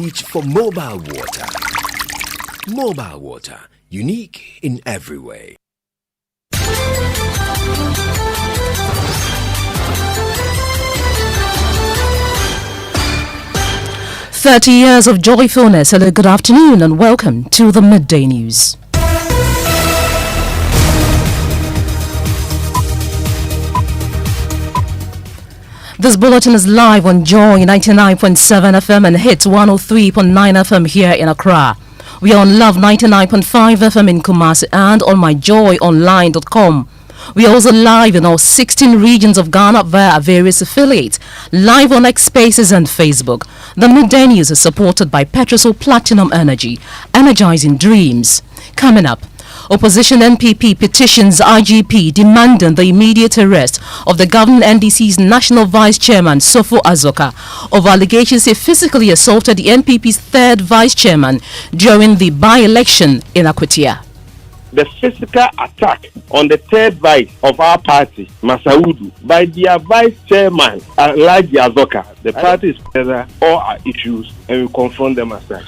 reach for mobile water. Mobile water, unique in every way. "30 years of joyfulness." Hello, good afternoon and welcome to the Midday News. This bulletin is live on Joy 99.7 FM and Hit 103.9 FM here in Accra. We are on Love 99.5 FM in Kumasi and on myjoyonline.com. We are also live in all 16 regions of Ghana via various affiliates, live on X Spaces and Facebook. The Midday News is supported by Petrosol Platinum Energy, energizing dreams. Coming up, opposition NPP petitions IGP demanding the immediate arrest of the governing NDC's National Vice Chairman Sofo Azoka over allegations he physically assaulted the NPP's third Vice Chairman during the by-election in Akyia. The physical attack on the third vice of our party, Masaudu, by their vice chairman, Alhaji Azoka. The party is together all our issues and we confront them as such.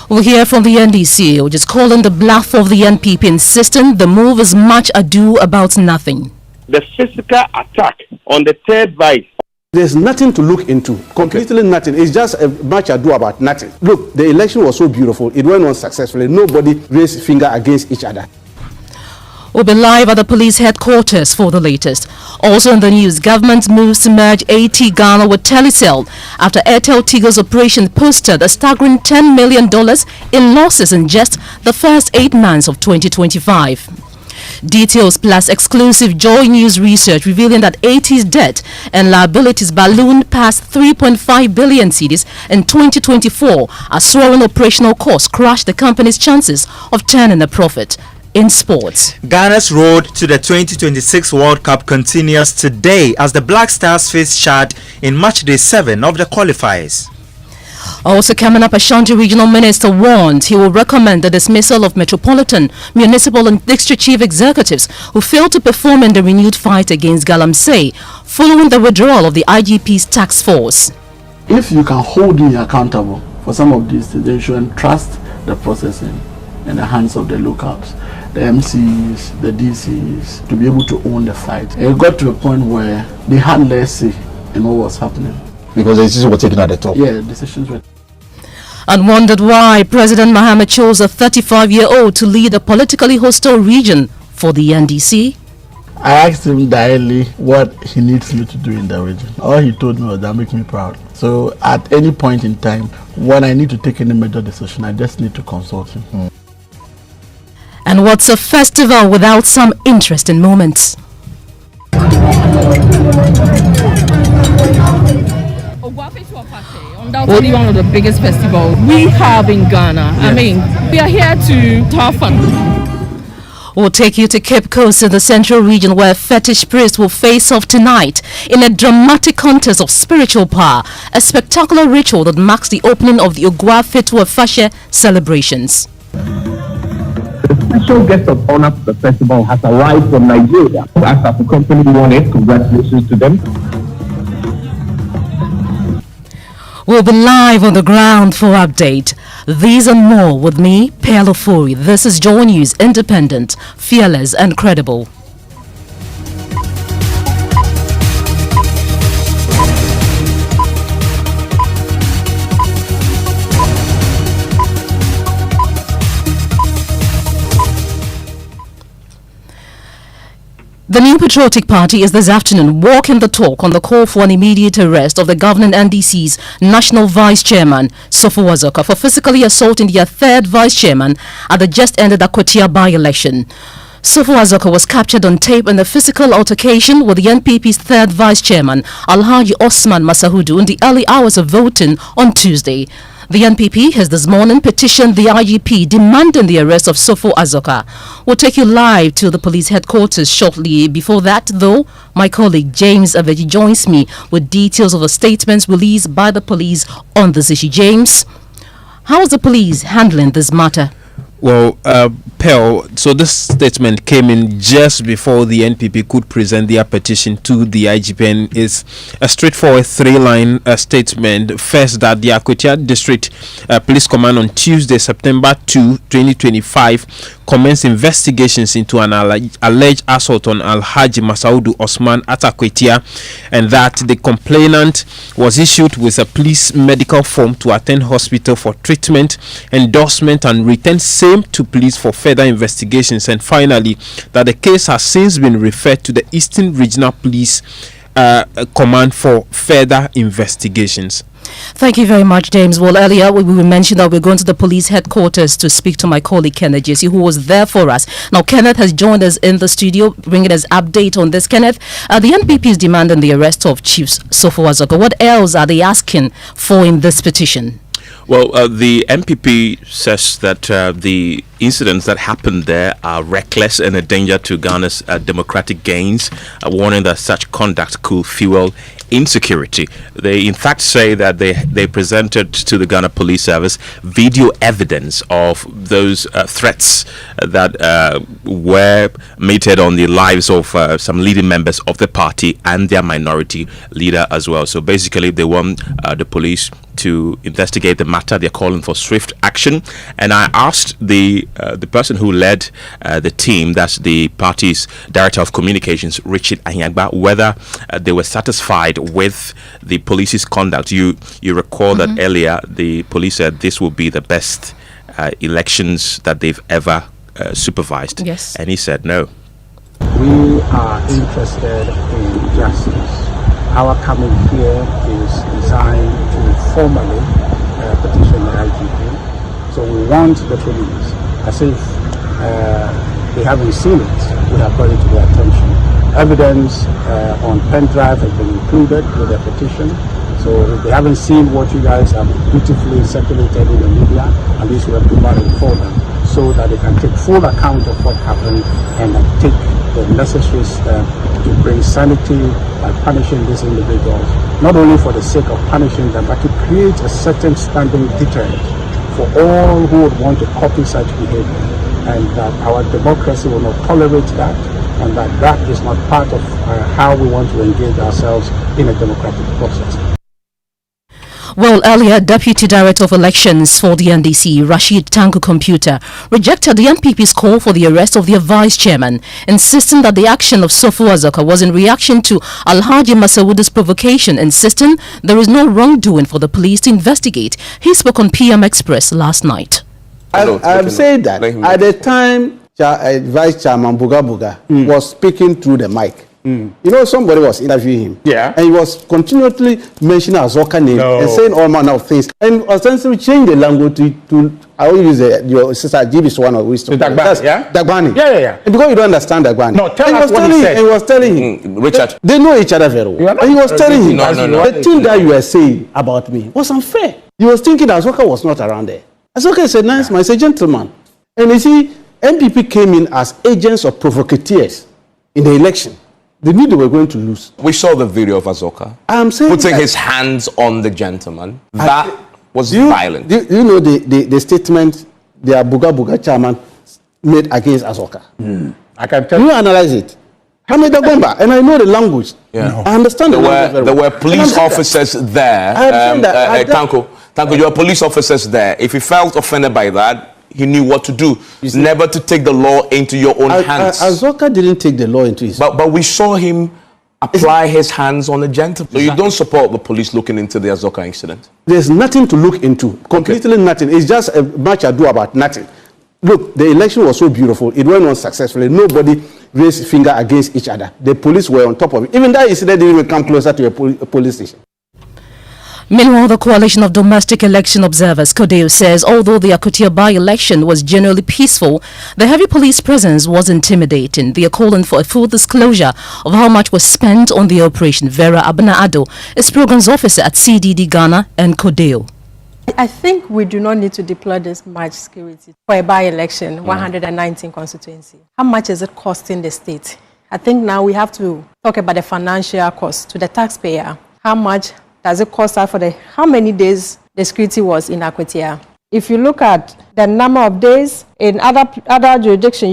We'll hear from the NDC, which is calling the bluff of the NPP, insisting the move is much ado about nothing. The physical attack on the third vice. There's nothing to look into, completely nothing. It's just a much ado about nothing. Look, the election was so beautiful, it went on successfully. Nobody raised finger against each other. We'll be live at the police headquarters for the latest. Also in the news, government moves to merge Ghana with Telecom after Airtel Tigo's operation posted a staggering $10 million in losses in just the first 8 months of 2025. Details plus exclusive Joy News research revealing that AT's debt and liabilities ballooned past 3.5 billion cedis in 2024 as soaring operational costs crushed the company's chances of turning a profit. In sports, Ghana's road to the 2026 World Cup continues today as the Black Stars face Chad in matchday 7 of the qualifiers. Also coming up, Ashanti Regional Minister warned he will recommend the dismissal of metropolitan, municipal and district chief executives who failed to perform in the renewed fight against Galamsey following the withdrawal of the IGP's task force. If you can hold me accountable for some of these, they should entrust the processing in the hands of the locals, the MCs, the DCs, to be able to own the fight. It got to a point where they had less say in what was happening. Because the decisions were taken at the top. Yeah, decisions were. And wondered why President Mahama chose a 35-year-old to lead a politically hostile region for the NDC. I asked him directly what he needs me to do in the region. All he told me was that make me proud. So at any point in time, when I need to take any major decision, I just need to consult him. And what's a festival without some interesting moments? Undoubtedly one of the biggest festivals we have in Ghana. Yes. I mean, we are here to have fun. We'll take you to Cape Coast in the central region where fetish priests will face off tonight in a dramatic contest of spiritual power, a spectacular ritual that marks the opening of the Ogwa Fetua Fashe celebrations. The special guest of honor for the festival has arrived from Nigeria. As our company won it, congratulations to them. We'll be live on the ground for update. These and more with me, Ofori. This is Joy News, independent, fearless and credible. The New Patriotic Party is this afternoon walking the talk on the call for an immediate arrest of the governing NDC's National Vice Chairman, Sofo Azoka, for physically assaulting their third Vice Chairman at the just-ended Akyia by-election. Sofo Azoka was captured on tape in a physical altercation with the NPP's third Vice Chairman, Alhaji Osman Masahudu, in the early hours of voting on Tuesday. The NPP has this morning petitioned the IGP demanding the arrest of Sofo Azoka. We'll take you live to the police headquarters shortly. Before that, though, my colleague James Aveji joins me with details of the statements released by the police on this issue. James, how is the police handling this matter? Well, Pearl, so this statement came in just before the NPP could present their petition to the IGP, and is a straightforward three-line statement. First, that the Akyia District Police Command on Tuesday, September 2, 2025, commenced investigations into an alleged assault on Alhaji Masaudu Osman at Akyia, and that the complainant was issued with a police medical form to attend hospital for treatment, endorsement, and return same to police for further investigations. And finally, that the case has since been referred to the Eastern Regional Police Command for further investigations. Thank you very much, James. Well, earlier we mentioned that we're going to the police headquarters to speak to my colleague Kenneth JC, who was there for us. Now, Kenneth has joined us in the studio, bringing us update on this. Kenneth, the NPP is demanding the arrest of Chief Sofo Azoka. What else are they asking for in this petition? Well, the MPP says that the incidents that happened there are reckless and a danger to Ghana's democratic gains, warning that such conduct could fuel insecurity. They in fact say that they presented to the Ghana Police Service video evidence of those threats that were meted on the lives of some leading members of the party and their minority leader as well. So basically they want the police to investigate the matter. They're calling for swift action. And I asked the person who led the team, that's the party's Director of Communications, Richard Anyagba, whether they were satisfied with the police's conduct. You recall that earlier the police said this will be the best elections that they've ever supervised. Yes. And he said no. We are interested in justice. Our coming here is designed to formally petition the IGP. So we want the police, as if they haven't seen it, we have brought it to their attention. Evidence on pen drive has been included with the petition. So if they haven't seen what you guys have beautifully circulated in the media, at least we have provided for them, so that they can take full account of what happened and take the necessary step to bring sanity by punishing these individuals, not only for the sake of punishing them, but to create a certain standing deterrent for all who would want to copy such behavior, and that our democracy will not tolerate that, and that is not part of how we want to engage ourselves in a democratic process. Well, earlier, Deputy Director of Elections for the NDC, Rashid Tanku Computer, rejected the NPP's call for the arrest of their vice chairman, insisting that the action of Sofo Azoka was in reaction to Alhaji Masawudu's provocation, insisting there is no wrongdoing for the police to investigate. He spoke on PM Express last night. I've said that at the time Vice Chairman Buga was speaking through the mic. You know, somebody was interviewing him. Yeah. And he was continually mentioning Azoka name and saying all manner of things. And ostensibly changed the language to I will use your sister GB's one of wisdom. Dagbani, yeah? Dagbani. Yeah. And because you don't understand Dagbani. No, tell us what he said. And he was telling him. Richard. They know each other very well. And he was telling him. No. The thing that you were saying about me was unfair. He was thinking that Azoka was not around there. Azoka is a nice man. He's a gentleman. And you see, NPP came in as agents or provocateurs in the election. They knew they were going to lose. We saw the video of Azoka putting his hands on the gentleman. That was violent. Do you know the statement the Buga chairman made against Azoka? I can tell you. You analyze it. And I know the language. Yeah. No. I understand the language very well. There were police officers there. Tanko, you were police officers there. If he felt offended by that, he knew what to do. Never to take the law into your own hands. Azoka didn't take the law into his hands. But we saw him apply his hands on a gentleman. So you don't support the police looking into the Azoka incident? There's nothing to look into. Completely nothing. It's just a much ado about nothing. Look, the election was so beautiful. It went on successfully. Nobody raised finger against each other. The police were on top of it. Even that incident didn't even come closer to a police station. Meanwhile, the Coalition of Domestic Election Observers, CODEO, says although the Akyia by-election was generally peaceful, the heavy police presence was intimidating. They are calling for a full disclosure of how much was spent on the operation. Vera Abena-Ado is Programs Officer at CDD Ghana and CODEO. I think we do not need to deploy this much security for a by-election, 119 constituency. How much is it costing the state? I think now we have to talk about the financial cost to the taxpayer. How much does it cost us for how many days the security was in Akyia? If you look at the number of days in other jurisdiction,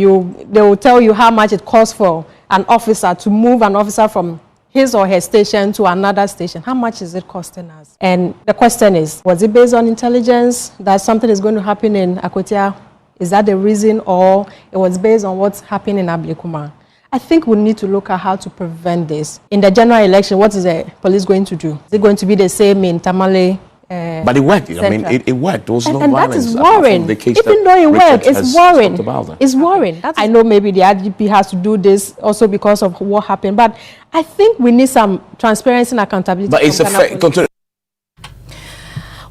they will tell you how much it costs for an officer to move an officer from his or her station to another station. How much is it costing us? And the question is, was it based on intelligence that something is going to happen in Akyia? Is that the reason, or it was based on what's happening in Ablekuma? I think we need to look at how to prevent this. In the general election, what is the police going to do? Is it going to be the same in Tamale? But it worked. I mean, it worked. There was no and violence. That is worrying. Even though it worked, it's worrying. It's worrying. I know maybe the IGP has to do this also because of what happened, but I think we need some transparency and accountability. But it's a fair.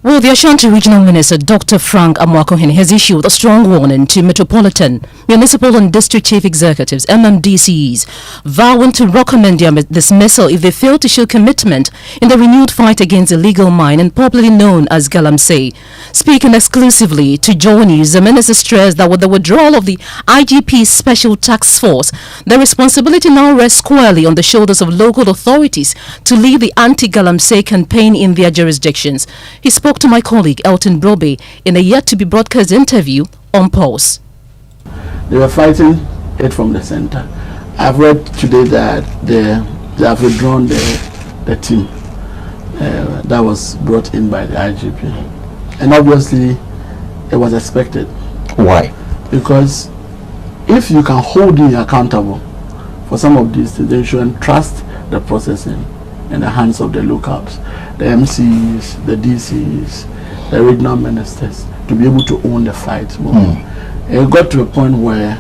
Well, the Ashanti Regional Minister, Dr. Frank Amwakohene, has issued a strong warning to Metropolitan, Municipal and District Chief Executives, MMDCs, vowing to recommend their dismissal if they fail to show commitment in the renewed fight against illegal mining, popularly known as Galamsey. Speaking exclusively to Joy News, the minister stressed that with the withdrawal of the IGP Special Task Force, the responsibility now rests squarely on the shoulders of local authorities to lead the Anti-Galamsey campaign in their jurisdictions. He spoke to my colleague Elton Broby in a yet-to-be-broadcast interview on Pulse. They were fighting it from the center. I've read today that they have withdrawn the team that was brought in by the IGP. And obviously, it was expected. Why? Because if you can hold me accountable for some of these things, then you should entrust the processing in the hands of the locals, the MCs, the DCs, the regional ministers, to be able to own the fight more. It got to a point where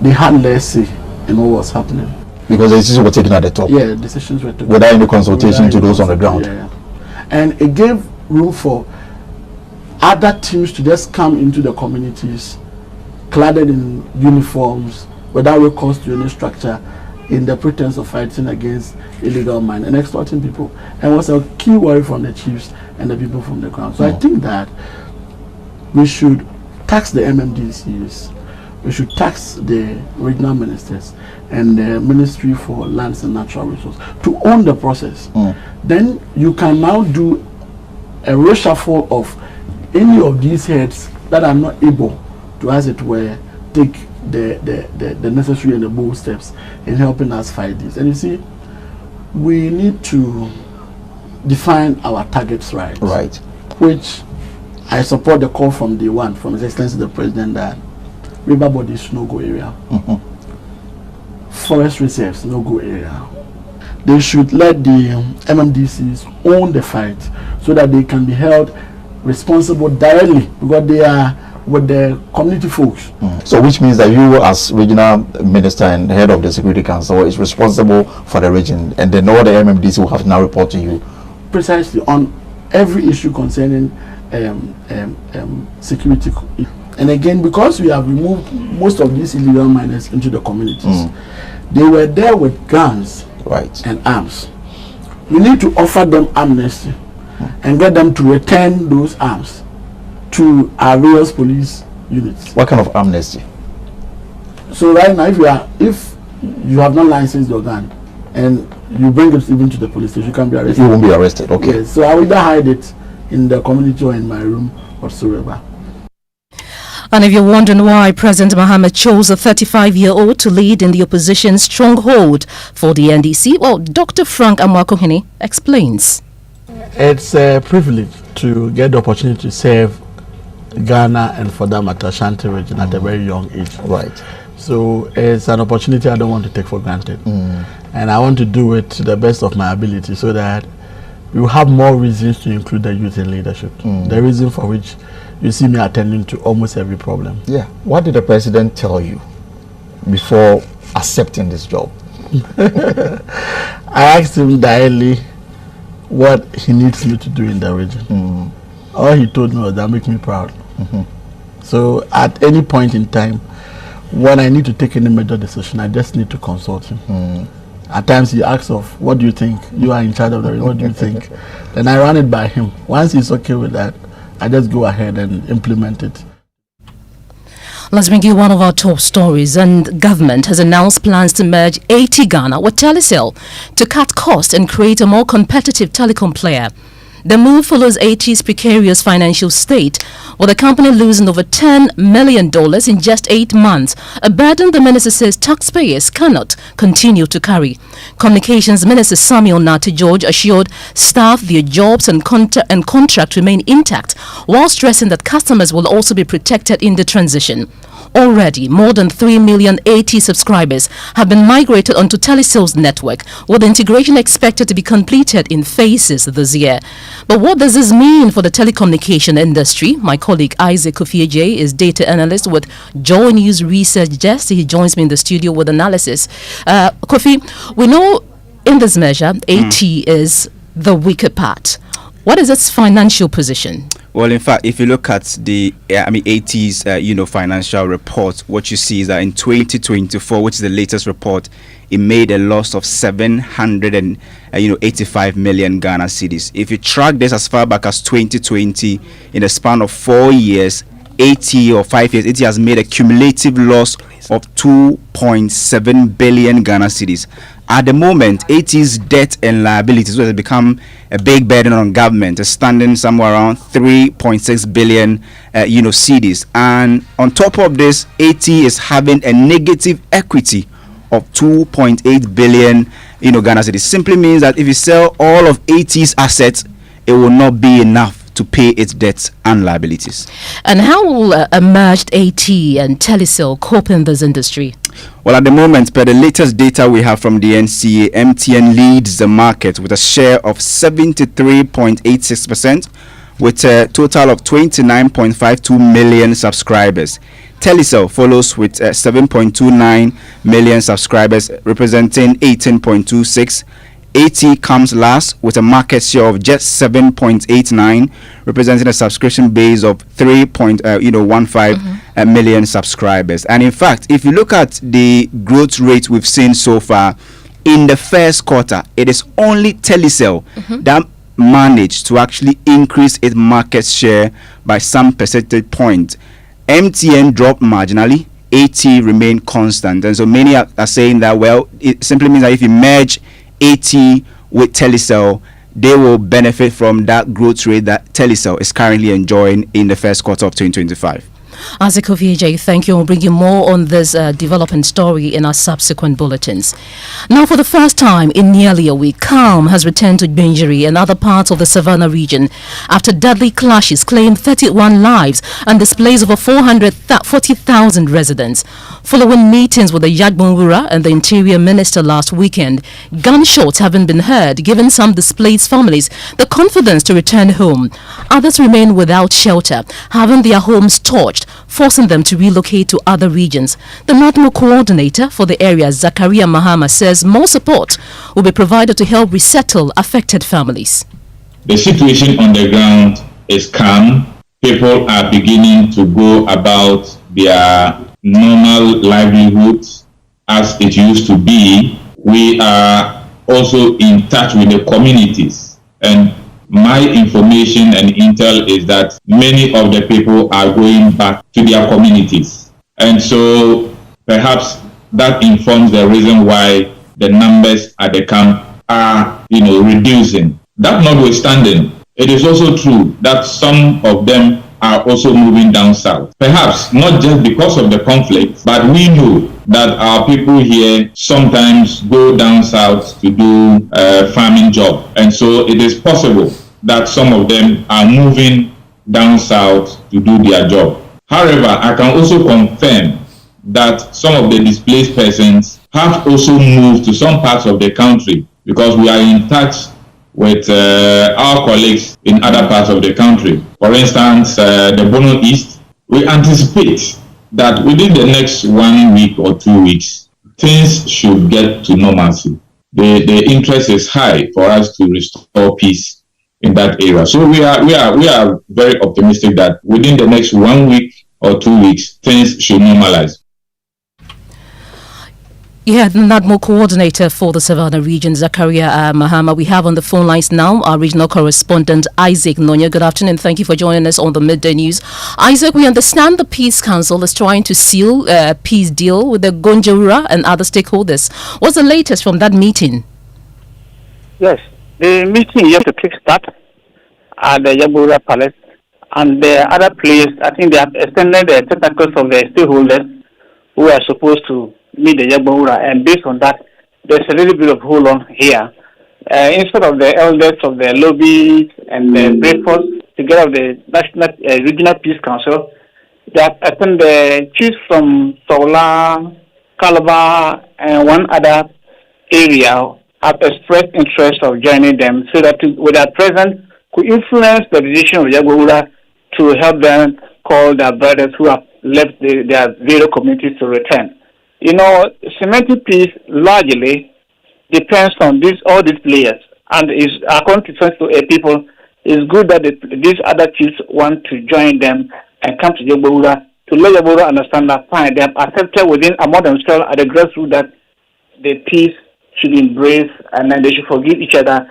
they had less say in what was happening. Because the decisions were taken at the top? Yeah, decisions were taken. Without any consultation to those on the ground? Yeah. And it gave room for other teams to just come into the communities, cladded in uniforms, without recourse to any structure, in the pretense of fighting against illegal mining and exploiting people. And was a key worry from the chiefs and the people from the ground. So I think that we should tax the MMDCs, we should tax the regional ministers and the Ministry for Lands and Natural Resources to own the process. Then you can now do a reshuffle of any of these heads that are not able to, as it were, take the necessary and the bold steps in helping us fight this. And you see, we need to define our targets right. Which I support the call from day one, from His Excellency the President, that river bodies no-go area, forest reserves no-go area. They should let the MMDCs own the fight so that they can be held responsible directly, because they are with the community folks. So which means that you as regional minister and head of the Security Council is responsible for the region, and then all the MMDC will have to now report to you? Precisely, on every issue concerning security. And again, because we have removed most of these illegal miners into the communities, they were there with guns and arms. We need to offer them amnesty and get them to return those arms to our various police units. What kind of amnesty? So right now, if you have not licensed your gun and you bring it even to the police station, you can be arrested. You won't be arrested, okay. Yes, so I will either hide it in the community or in my room whatsoever. And if you're wondering why President Mohammed chose a 35-year-old to lead in the opposition's stronghold for the NDC, well, Dr. Frank Amwakohene explains. It's a privilege to get the opportunity to serve Ghana and, for that matter, Ashanti region at a very young age. So it's an opportunity I don't want to take for granted. And I want to do it to the best of my ability so that we will have more reasons to include the youth in leadership. The reason for which you see me attending to almost every problem. Yeah. What did the president tell you before accepting this job? I asked him directly what he needs me to do in the region. All he told me was that make me proud. So at any point in time, when I need to take any major decision, I just need to consult him. At times he asks of, what do you think? You are in charge of the region, what do you think? Then I run it by him. Once he's okay with that, I just go ahead and implement it. Let's bring you one of our top stories. And government has announced plans to merge Ghana with Telecom to cut costs and create a more competitive telecom player. The move follows AT's precarious financial state, with the company losing over $10 million in just 8 months, a burden the minister says taxpayers cannot continue to carry. Communications Minister Samuel Nati George assured staff their jobs and contract remain intact, while stressing that customers will also be protected in the transition. Already, more than 3 million AT subscribers have been migrated onto Telesales network, with integration expected to be completed in phases this year. But what does this mean for the telecommunication industry? My colleague Isaac Kofiejay is data analyst with Joy News Research Desk. He joins me in the studio with analysis. Kofi, we know in this measure, AT is the weaker part. What is its financial position? Well, in fact, if you look at the AT's financial report, what you see is that in 2024, which is the latest report, it made a loss of 785 million Ghana cedis. If you track this as far back as 2020, in a span of 4 years, AT or 5 years, AT has made a cumulative loss of 2.7 billion Ghana cedis. At the moment, AT's debt and liabilities, which has become a big burden on government, is standing somewhere around 3.6 billion, cedis. And on top of this, AT is having a negative equity of 2.8 billion, Ghana cedis. Simply means that if you sell all of AT's assets, it will not be enough to pay its debts and liabilities. And how will a merged AT and Telecel cope in this industry? Well, at the moment, per the latest data we have from the NCA, MTN leads the market with a share of 73.86%, with a total of 29.52 million subscribers. Telecel follows with 7.29 million subscribers, representing 18.26%. AT comes last with a market share of just 7.89, representing a subscription base of 3.15 million subscribers. And in fact, if you look at the growth rate we've seen so far in the first quarter, it is only Telecel that managed to actually increase its market share by some percentage point. MTN dropped marginally, AT remained constant, and so many are saying that, well, it simply means that if you merge AT with Telecel, they will benefit from that growth rate that Telecel is currently enjoying in the first quarter of 2025. Isaac Kofiejay, thank you. We'll bring you more on this developing story in our subsequent bulletins. Now, for the first time in nearly a week, calm has returned to Benjiri and other parts of the Savannah region after deadly clashes claimed 31 lives and displaced over 440,000 residents. Following meetings with the Yagbonwura and the Interior Minister last weekend, gunshots haven't been heard, giving some displaced families the confidence to return home. Others remain without shelter, having their homes torched, forcing them to relocate to other regions. The NADMO coordinator for the area, Zakaria Mahama, says more support will be provided to help resettle affected families. The situation on the ground is calm. People are beginning to go about their normal livelihoods as it used to be. We are also in touch with the communities, and my information and intel is that many of the people are going back to their communities. And so perhaps that informs the reason why the numbers at the camp are, reducing. That notwithstanding, it is also true that some of them are also moving down south. Perhaps not just because of the conflict, but we know that our people here sometimes go down south to do a farming job. And so it is possible that some of them are moving down south to do their job. However, I can also confirm that some of the displaced persons have also moved to some parts of the country, because we are in touch with our colleagues in other parts of the country. For instance, the Bono East, we anticipate that within the next 1 week or 2 weeks, things should get to normalcy. The interest is high for us to restore peace in that area. So we are very optimistic that within the next 1 week or 2 weeks, things should normalize. Yeah, the NADMO coordinator for the Savannah region, Zakaria Mahama. We have on the phone lines now our regional correspondent, Isaac Nonya. Good afternoon. Thank you for joining us on the Midday News. Isaac, we understand the Peace Council is trying to seal a peace deal with the Gonjawura and other stakeholders. What's the latest from that meeting? Yes, the meeting is yet to kickstart, at the Yabura Palace. And the other players, I think they have extended the tentacles of the stakeholders who are supposed to meet the Yabura. And based on that, there's a little bit of hold on here. Instead of the elders of the lobby and the breakfast, together with the National Regional Peace Council, they have attended the chiefs from Sola, Calabar, and one other area have expressed interest of joining them so that with their presence could influence the decision of Yagura to help them call their brothers who have left their various communities to return. You know, cementing peace largely depends on all these players, and is according to people, it's good that these other chiefs want to join them and come to Yagura to let Yagura understand that fine, they have accepted among themselves at the grassroots that the peace should embrace and then they should forgive each other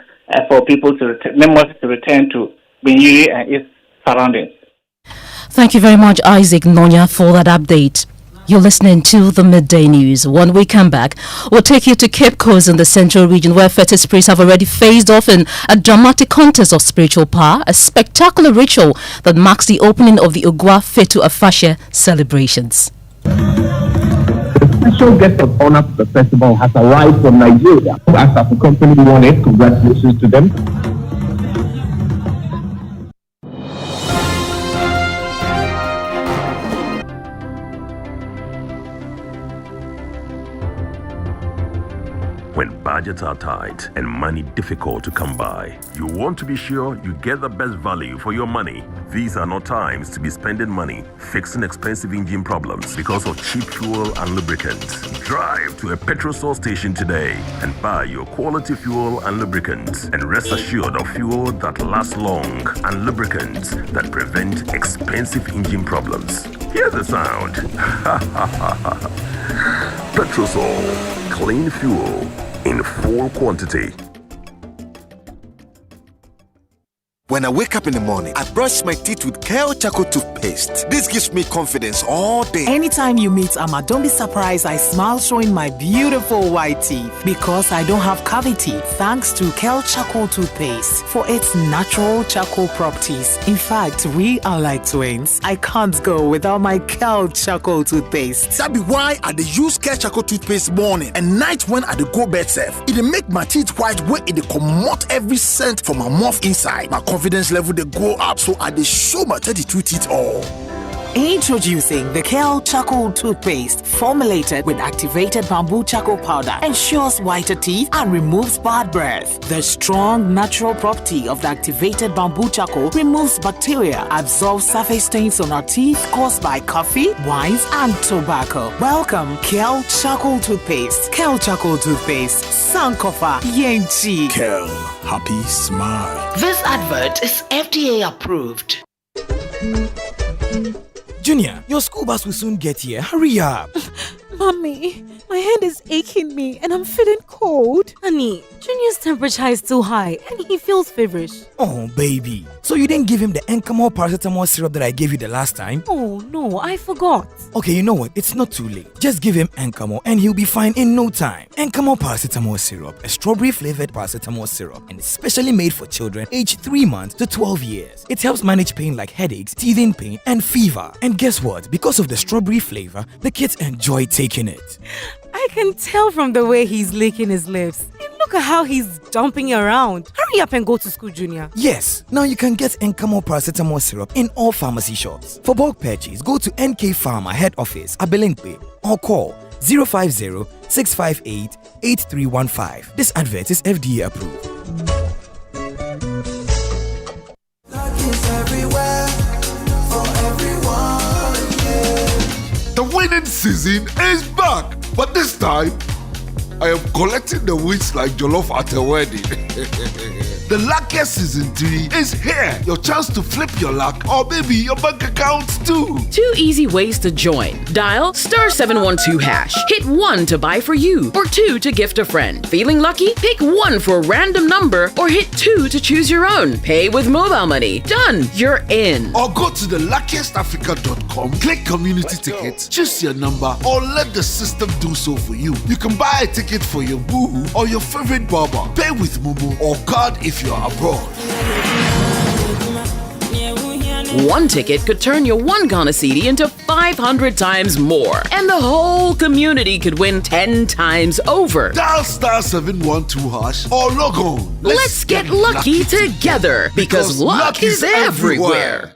for people members to return to Binyuri and its surroundings. Thank you very much, Isaac Nonya, for that update. You're listening to the Midday News. When we come back, we'll take you to Cape Coast in the central region, where fetish priests have already faced off in a dramatic contest of spiritual power, a spectacular ritual that marks the opening of the Ogua Fetu Afashe celebrations. The special guest of honor for the festival has arrived from Nigeria. As the company won it, congratulations to them. When budgets are tight and money difficult to come by, you want to be sure you get the best value for your money. These are not times to be spending money fixing expensive engine problems because of cheap fuel and lubricants. Drive to a petrol source station today and buy your quality fuel and lubricants, and rest assured of fuel that lasts long and lubricants that prevent expensive engine problems. Hear the sound. Petrosol, clean fuel in full quantity. When I wake up in the morning, I brush my teeth with Kale Charcoal toothpaste. This gives me confidence all day. Anytime you meet Amma, don't be surprised I smile showing my beautiful white teeth because I don't have cavity thanks to Kale Charcoal toothpaste for its natural charcoal properties. In fact, we are like twins. I can't go without my Kale Charcoal toothpaste. That be why I dey use Kale Charcoal toothpaste morning and night when I dey go bed safe. It dey make my teeth white when it dey comot every scent from my mouth inside. My confidence level they go up, so I dey show my 32 teeth all. Introducing the Kale Charcoal toothpaste, formulated with activated bamboo charcoal powder, ensures whiter teeth and removes bad breath. The strong natural property of the activated bamboo charcoal removes bacteria, absorbs surface stains on our teeth caused by coffee, wines, and tobacco. Welcome, Kale Charcoal toothpaste. Kale Charcoal toothpaste, Sankofa Yenchi. Kale, happy smile. This advert is FDA approved. Junior, your school bus will soon get here. Hurry up. Mommy, my head is aching me and I'm feeling cold. Honey, Junior's temperature is too high and he feels feverish. Oh, baby. So you didn't give him the Encamol paracetamol syrup that I gave you the last time? Oh, no, I forgot. Okay, you know what? It's not too late. Just give him Encamol and he'll be fine in no time. Encamol paracetamol syrup, a strawberry-flavored paracetamol syrup, and it's specially made for children aged 3 months to 12 years. It helps manage pain like headaches, teething pain, and fever. And guess what? Because of the strawberry flavor, the kids enjoy taking it. I can tell from the way he's licking his lips. And look at how he's dumping around. Hurry up and go to school, Junior. Yes, now you can get Encamol paracetamol syrup in all pharmacy shops. For bulk purchase, go to NK Pharma head office, Abelinkpe, or call 050-658-8315. This advert is FDA approved. The winning season is back, but this time I am collecting the wins like jollof at a wedding. The luckiest season 3 is here. Your chance to flip your luck or maybe your bank accounts too. 2 easy ways to join. Dial *712#. Hit 1 to buy for you or 2 to gift a friend. Feeling lucky? Pick 1 for a random number or hit 2 to choose your own. Pay with mobile money. Done. You're in. Or go to the luckiestafrica.com, click community tickets, choose your number or let the system do so for you. You can buy a ticket for your boo or your favorite barber. Pay with Momo or card if you are abroad. One ticket could turn your 1 Ghana cedi into 500 times more, and the whole community could win 10 times over. Dial *712# or log on. Let's get lucky together, because luck is everywhere.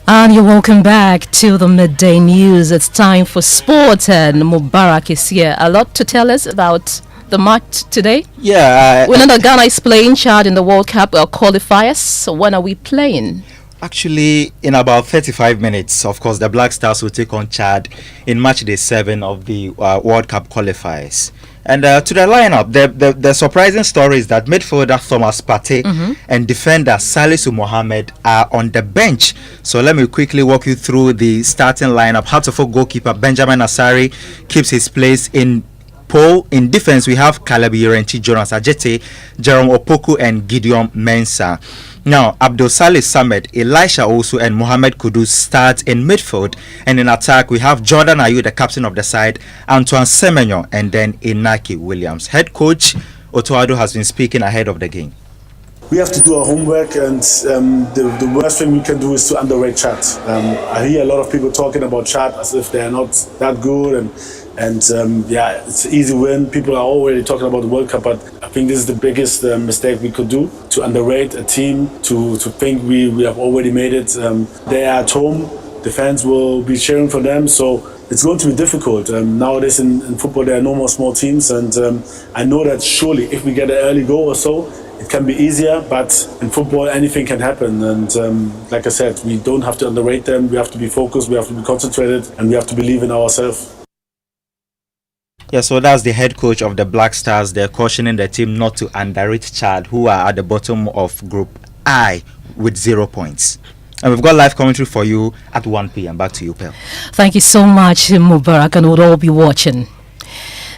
And you're welcome back to the Midday News. It's time for sports, and Mubarak is here. A lot to tell us about the match today. Yeah. We know that Ghana is playing Chad in the World Cup qualifiers. So when are we playing? Actually, in about 35 minutes, of course, the Black Stars will take on Chad in match day 7 of the World Cup qualifiers. And to the lineup, the surprising story is that midfielder Thomas Partey and defender Salisu Mohammed are on the bench. So let me quickly walk you through the starting lineup. Hartlepool goalkeeper Benjamin Asari keeps his place in pole. In defense, we have Caleb Yorenti, Jonas Ajete, Jerome Opoku, and Gideon Mensah. Now, Abdul Salih Samed, Elisha Osu, and Mohamed Kudus start in midfield. And in attack, we have Jordan Ayew, the captain of the side, Antoine Semenyo, and then Inaki Williams. Head coach Otoado has been speaking ahead of the game. We have to do our homework, and the worst thing we can do is to underrate Chad. I hear a lot of people talking about Chad as if they're not that good, and yeah, it's an easy win. People are already talking about the World Cup, but I think this is the biggest mistake we could do, to underrate a team, to think we have already made it. They are at home, the fans will be cheering for them, so it's going to be difficult. Nowadays in football there are no more small teams, and I know that surely if we get an early goal or so, it can be easier, but in football anything can happen, and like I said, we don't have to underrate them. We have to be focused, we have to be concentrated, and we have to believe in ourselves. Yeah, so that's the head coach of the Black Stars. They're cautioning the team not to underrate Chad, who are at the bottom of Group I with 0 points. And we've got live commentary for you at 1 p.m. Back to you, Pearl. Thank you so much, Mubarak, and we'll all be watching.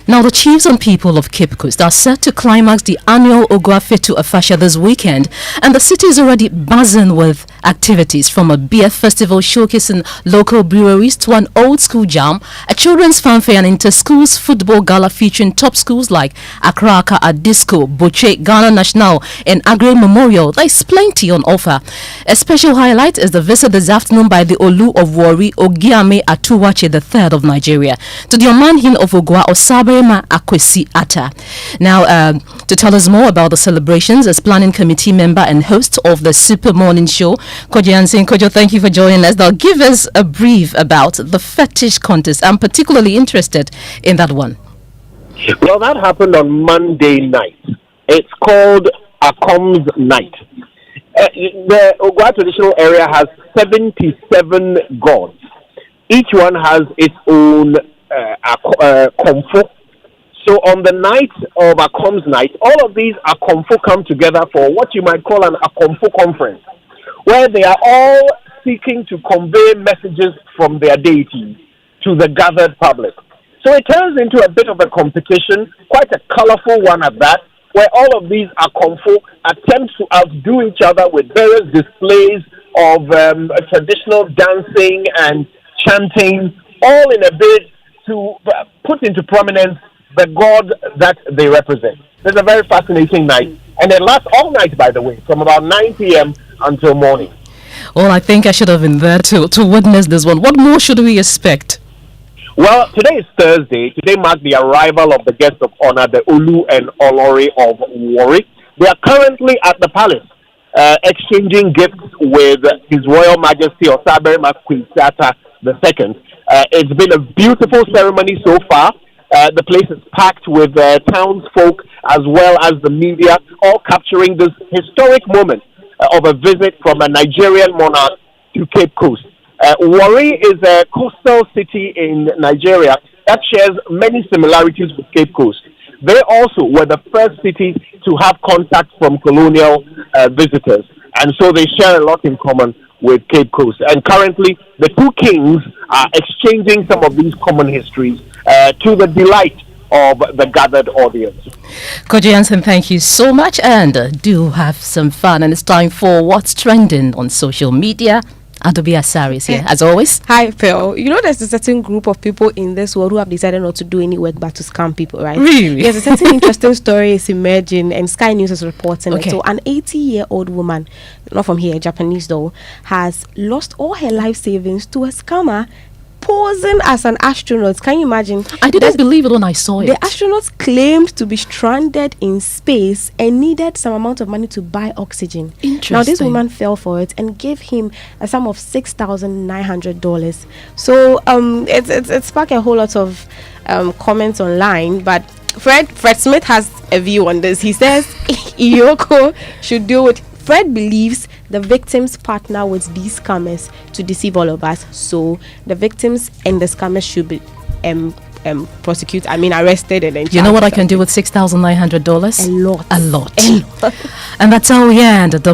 Now, the chiefs and people of Cape Coast are set to climax the annual Oguafetu Afasha this weekend, and the city is already buzzing with activities, from a beer festival showcasing local breweries to an old school jam, a children's fanfare, and inter-schools football gala featuring top schools like Accra Disco, Boche, Ghana National, and Agri Memorial. There's plenty on offer. A special highlight is the visit this afternoon by the Olu of Wari, Ogiame Atuwache III of Nigeria, to the Omanhin of Ogwa, Osabe Akwesi Atta. Now, to tell us more about the celebrations is planning committee member and host of the Super Morning Show, Kojo Yansin. Kojo, thank you for joining us. Now, give us a brief about the fetish contest. I'm particularly interested in that one. Well, that happened on Monday night. It's called Akom's Night. The Ogwa traditional area has 77 gods. Each one has its own komfo. So on the night of Akom's Night, all of these Akomfo come together for what you might call an Akomfo conference, where they are all seeking to convey messages from their deities to the gathered public. So it turns into a bit of a competition, quite a colorful one at that, where all of these Akomfo attempt to outdo each other with various displays of traditional dancing and chanting, all in a bid to put into prominence the god that they represent. It's a very fascinating night, and it lasts all night, by the way, from about 9 p.m. until morning. Well, I think I should have been there to witness this one. What more should we expect? Well, today is Thursday. Today marks the arrival of the guests of honor, the Olu and Olori of Wari. They are currently at the palace, exchanging gifts with His Royal Majesty Osaberema Kwinsata II. It's been a beautiful ceremony so far. The place is packed with townsfolk as well as the media, all capturing this historic moment of a visit from a Nigerian monarch to Cape Coast. Warri is a coastal city in Nigeria that shares many similarities with Cape Coast. They also were the first city to have contact from colonial visitors, and so they share a lot in common with Cape Coast. And currently, the two kings are exchanging some of these common histories to the delight of the gathered audience. Kojo Yansin, thank you so much, and do have some fun. And it's time for What's Trending on social media Adobe Asari is here, as always. Hi, Phil. You know, there's a certain group of people in this world who have decided not to do any work but to scam people, right? Really? There's a certain interesting story is emerging, and Sky News is reporting it. Okay. So, an 80-year-old woman, not from here, Japanese though, has lost all her life savings to a scammer posing as an astronaut. Can you imagine? I didn't believe it when I saw it. The astronauts claimed to be stranded in space and needed some amount of money to buy oxygen. Interesting. Now this woman fell for it and gave him a sum of $6,900. So it sparked a whole lot of comments online, but Fred Smith has a view on this. He says Iyoko should deal with. Fred believes the victims partner with these scammers to deceive all of us. So the victims and the scammers should be arrested and then. You know what I can do with $6,900? A lot. And that's how we end the